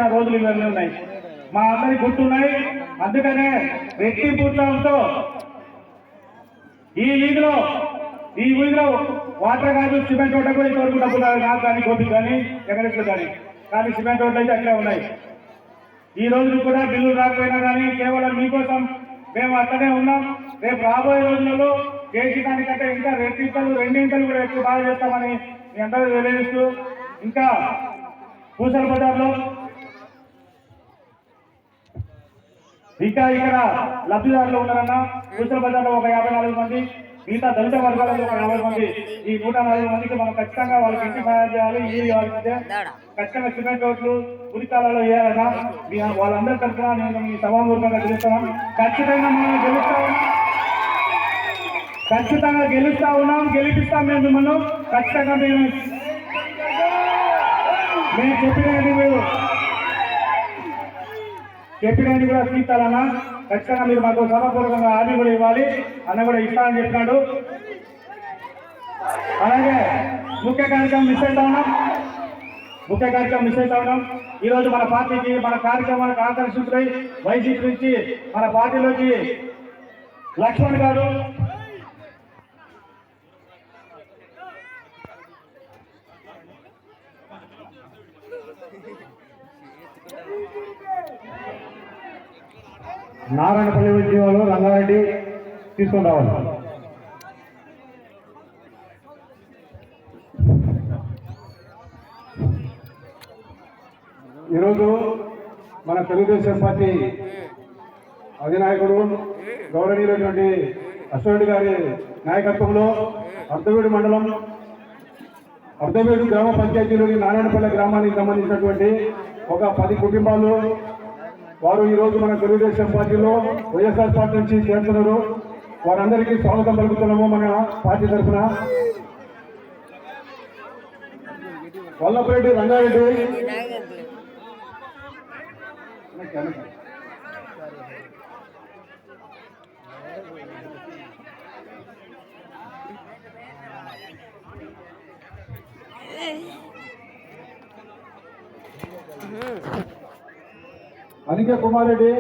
చేసిన రోజులు ఇవన్నీ ఉన్నాయి, మా అందరికి గుర్తున్నాయి. అందుకనే రెట్టింపు ఉత్సాహంతో ఈ వీధిలో వాటర్ కాదు, సిమెంట్ రోడ్డు కూడా ఇంతవరకు డబ్బులు నాకు కానీ గోపికి కానీ వెంకటేశ్వర కానీ సిమెంట్ రోడ్లు అయితే అట్లే ఉన్నాయి. ఈ రోజు కూడా బిల్లులు రాకపోయినా కానీ కేవలం మీకోసం మేము అక్కడే ఉన్నాం. రేపు రాబోయే రోజులలో చేసి దానికంటే ఇంకా రెండింతలు కూడా ఎక్కువ బాగా చేస్తామని మీ అందరూ తెలియజేస్తూ, ఇంకా పూసల బజార్లో ఇంకా ఇక్కడ లబ్ధిదారులు ఉన్నారన్న. పూసల బజార్లో ఒక 54 మంది, మిగతా దళిత వర్గాలలో ఒక 50 మంది. ఈ 140 మందికి మనం ఖచ్చితంగా వాళ్ళకి ఇంటి సహాయం చేయాలి. ఈ వాళ్ళకి ఖచ్చితంగా సిమెంట్ రోడ్లు గురికాలలో వేయాలన్నా వాళ్ళందరి తరఫున నేను మీ సభాపూర్వకంగా తెలుస్తున్నాను. ఖచ్చితంగా మనం గెలుస్తా ఉన్నాం, గెలిపిస్తాం మేము మిమ్మల్ని. ఖచ్చితంగా మేము చెప్పినది కూడా తీర్చాలన్నా. ఖచ్చితంగా మీరు మాకు సభాపూర్వకంగా హామీ కూడా ఇవ్వాలి. అన్న కూడా ఇస్తానని చెప్పినాడు. అలాగే ముఖ్య కార్యక్రమం మిస్ అవుతా ఉన్నాం. ఈరోజు మన పార్టీకి మన కార్యక్రమాలకు ఆకర్షితులై వైసీపీ నుంచి మన పార్టీలోకి లక్ష్మణ్ గారు, నారాయణపల్లి ఉద్యోగులు రంగారెడ్డి తీసుకొని రావాలి. ఈరోజు మన తెలుగుదేశం పార్టీ అధినాయకుడు గౌరవనీయులైనటువంటి అశ్వరెడ్డి గారి నాయకత్వంలో అర్ధవీడు మండలం అర్ధవీడు గ్రామ పంచాయతీలోని నారాయణపల్లి గ్రామానికి సంబంధించినటువంటి ఒక 10 కుటుంబాలు వారు ఈరోజు మన తెలుగుదేశం పార్టీలో వైఎస్ఆర్ పార్టీ నుంచి చేరుతున్నారు. వారందరికీ స్వాగతం పలుకుతున్నాము మన పార్టీ తరఫున. వల్లపరెడ్డి రంగారెడ్డి, అనికే కుమారెడ్డి